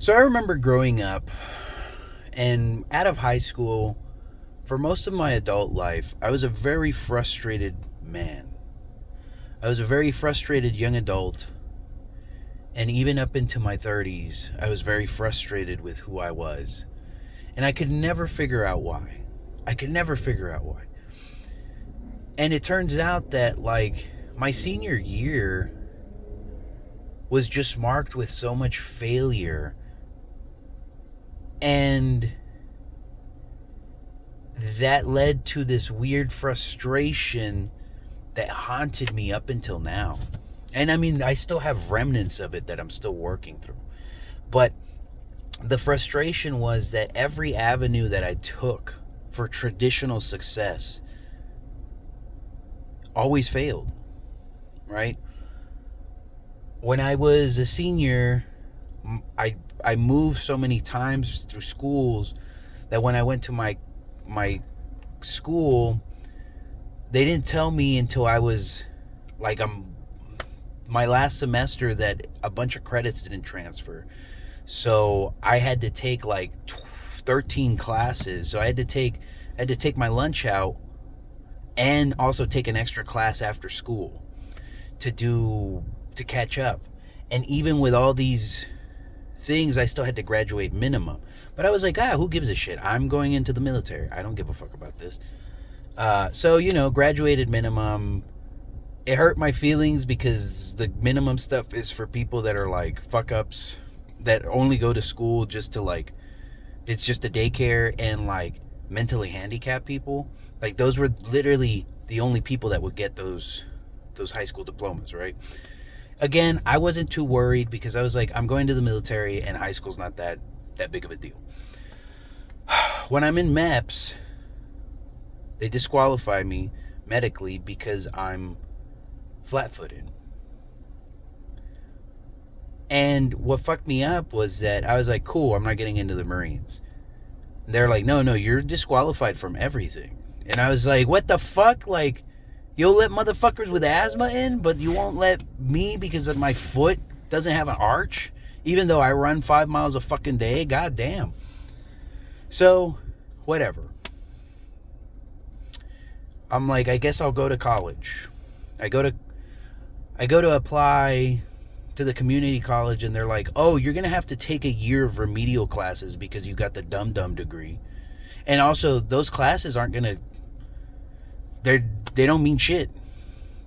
So I remember growing up and out of high school, for most of my adult life, I was a very frustrated man. I was a very frustrated young adult, and even up into my 30s, I was very frustrated with who I was. And I could never figure out why. I could never figure out why. And it turns out that, like, my senior year was just marked with so much failure. And that led to this weird frustration that haunted me up until now. And I mean, I still have remnants of it that I'm still working through. But the frustration was that every avenue that I took for traditional success always failed, right? When I was a senior, I moved so many times through schools that when I went to my school, they didn't tell me until I was like my last semester that a bunch of credits didn't transfer. So I had to take like 13 classes. So I had to take my lunch out and also take an extra class after school to catch up. And even with all these things, I still had to graduate minimum. But I was like, who gives a shit? I'm going into the military. I don't give a fuck about this. So, graduated minimum. It hurt my feelings because the minimum stuff is for people that are like fuck ups that only go to school just to like, it's just a daycare, and like mentally handicapped people. Like those were literally the only people that would get those high school diplomas, right? Again, I wasn't too worried because I was like, I'm going to the military and high school's not that big of a deal. When I'm in MEPS, they disqualify me medically because I'm flat-footed. And what fucked me up was that I was like, cool, I'm not getting into the Marines. And they're like, no, you're disqualified from everything. And I was like, what the fuck? Like, you'll let motherfuckers with asthma in, but you won't let me because of my foot doesn't have an arch? Even though I run 5 miles a fucking day? God damn. So, whatever. I'm like, I guess I'll go to college. I go to apply to the community college, and they're like, oh, you're going to have to take a year of remedial classes because you got the dum-dum degree. And also, those classes aren't going to, they don't mean shit.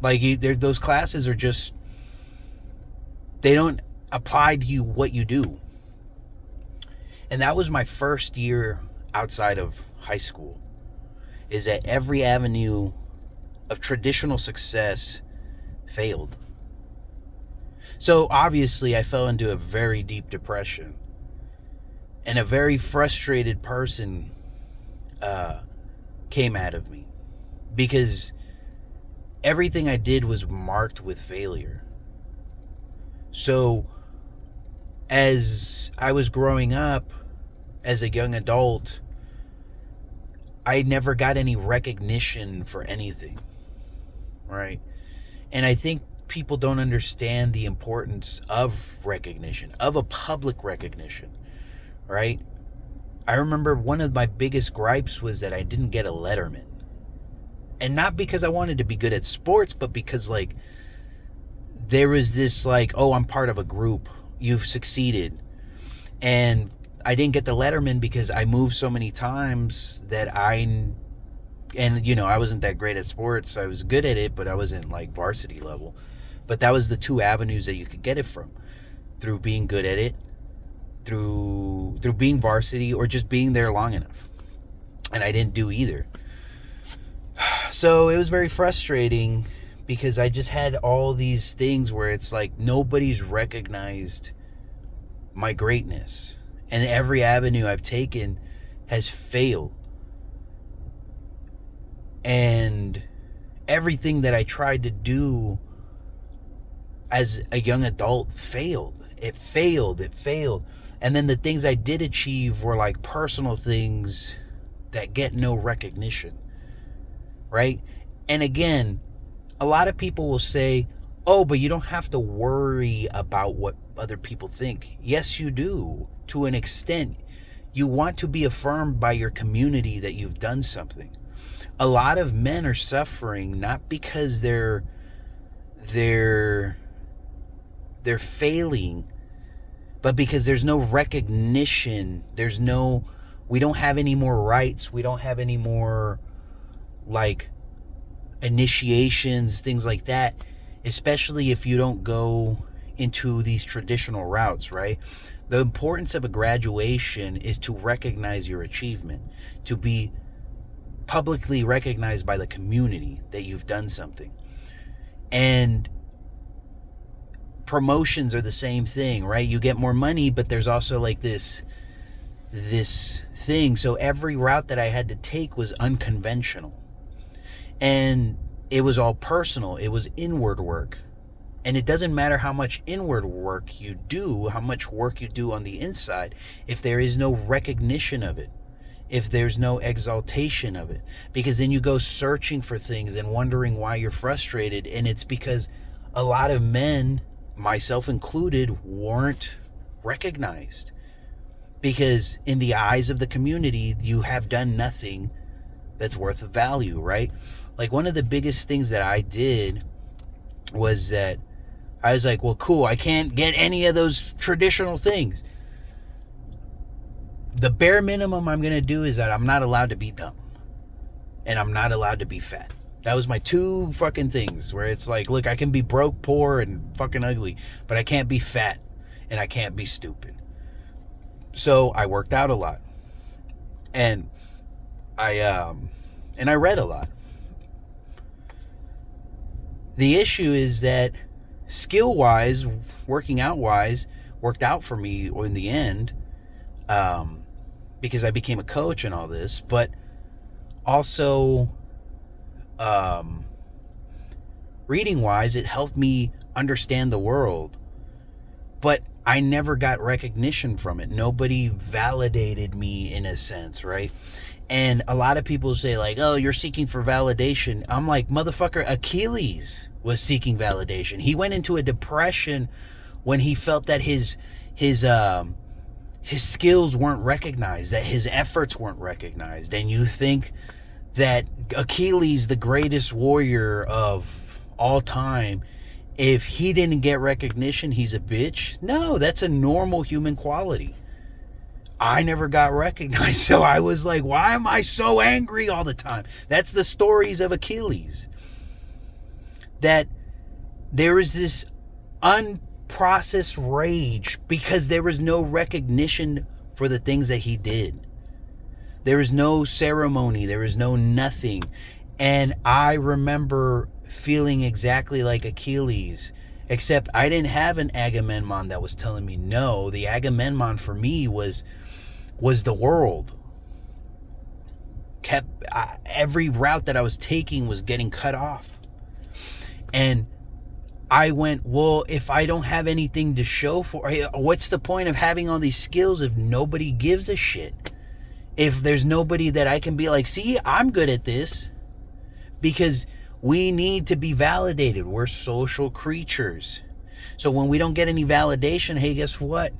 Like, those classes are just, they don't apply to you what you do. And that was my first year outside of high school, is that every avenue of traditional success failed. So obviously I fell into a very deep depression, and a very frustrated person came out of me because everything I did was marked with failure. So as I was growing up as a young adult, I never got any recognition for anything, right? And I think people don't understand the importance of recognition, of a public recognition, right? I remember one of my biggest gripes was that I didn't get a Letterman. And not because I wanted to be good at sports, but because, like, there was this, like, oh, I'm part of a group. You've succeeded. And I didn't get the Letterman because I moved so many times that I wasn't that great at sports. I was good at it, but I wasn't, like, varsity level. But that was the two avenues that you could get it from. Through being good at it, through being varsity, or just being there long enough. And I didn't do either. So it was very frustrating because I just had all these things where it's like nobody's recognized my greatness. And every avenue I've taken has failed. And everything that I tried to do as a young adult failed. It failed. And then the things I did achieve were like personal things that get no recognition. Right? And again, a lot of people will say, oh, but you don't have to worry about what other people think. Yes, you do, to an extent. You want to be affirmed by your community that you've done something. A lot of men are suffering not because they're failing, but because there's no recognition. We don't have any more rights. We don't have any more like initiations, things like that, especially if you don't go into these traditional routes, right? The importance of a graduation is to recognize your achievement, to be publicly recognized by the community that you've done something. And promotions are the same thing, right? You get more money, but there's also like this thing. So every route that I had to take was unconventional. And it was all personal. It was inward work. And it doesn't matter how much inward work you do, how much work you do on the inside, if there is no recognition of it, if there's no exaltation of it. Because then you go searching for things and wondering why you're frustrated. And it's because a lot of men, myself included, weren't recognized. Because in the eyes of the community, you have done nothing that's worth value, right? Like one of the biggest things that I did was that I was like, well, cool, I can't get any of those traditional things. The bare minimum I'm going to do is that I'm not allowed to be dumb. And I'm not allowed to be fat. That was my two fucking things where it's like, look, I can be broke, poor, and fucking ugly, but I can't be fat and I can't be stupid. So I worked out a lot. And I read a lot. The issue is that skill-wise, working out-wise, worked out for me in the end, because I became a coach and all this, but also reading-wise, it helped me understand the world. But I never got recognition from it. Nobody validated me in a sense, right? And a lot of people say like, oh, you're seeking for validation. I'm like, motherfucker, Achilles was seeking validation. He went into a depression when he felt that his skills weren't recognized, that his efforts weren't recognized. And you think that Achilles, the greatest warrior of all time, if he didn't get recognition, he's a bitch? No, that's a normal human quality. I never got recognized, so I was like, why am I so angry all the time? That's the stories of Achilles. That there is this unprocessed rage because there was no recognition for the things that he did. There is no ceremony. There is no nothing. And I remember feeling exactly like Achilles, except I didn't have an Agamemnon that was telling me no. The Agamemnon for me was the world. Every route that I was taking was getting cut off. And I went, well, if I don't have anything to show for, what's the point of having all these skills if nobody gives a shit? If there's nobody that I can be like, see, I'm good at this. Because we need to be validated. We're social creatures. So when we don't get any validation, hey, guess what?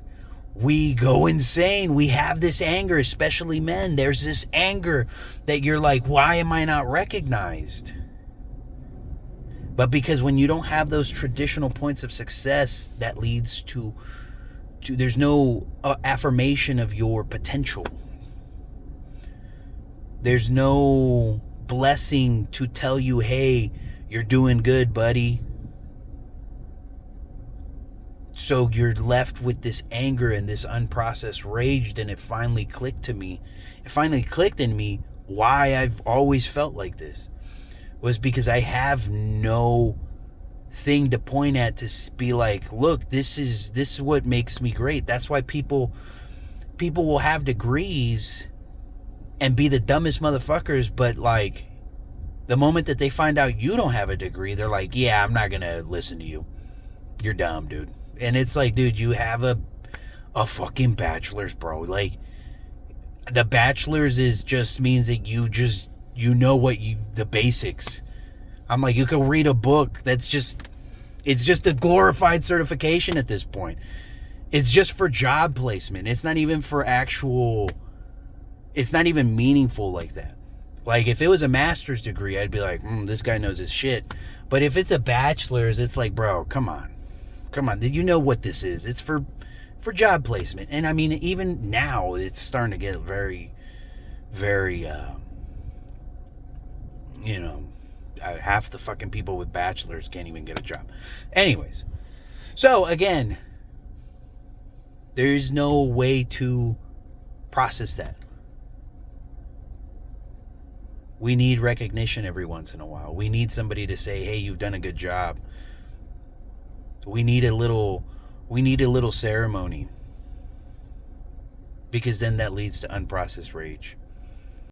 We go insane. We have this anger, especially men. There's this anger that you're like, why am I not recognized? But because when you don't have those traditional points of success, that leads to there's no affirmation of your potential. There's no blessing to tell you, hey, you're doing good, buddy. So you're left with this anger and this unprocessed rage. And it finally clicked to me. It finally clicked in me why I've always felt like this. Was because I have no thing to point at to be like, look, this is what makes me great. That's why people will have degrees and be the dumbest motherfuckers, but like the moment that they find out you don't have a degree, they're like, yeah, I'm not gonna listen to you. You're dumb, dude. And it's like, dude, you have a fucking bachelor's, bro. Like, the bachelor's just means that you know the basics. I'm like, you can read a book. It's just a glorified certification at this point. It's just for job placement. It's not even for actual, it's not even meaningful like that. Like, if it was a master's degree, I'd be like, this guy knows his shit. But if it's a bachelor's, it's like, bro, come on. Come on. You know what this is. It's for job placement. And I mean, even now, it's starting to get very, very, half the fucking people with bachelors can't even get a job. Anyways. So, again, there's no way to process that. We need recognition every once in a while. We need somebody to say, hey, you've done a good job. We need a little ceremony. Because then that leads to unprocessed rage.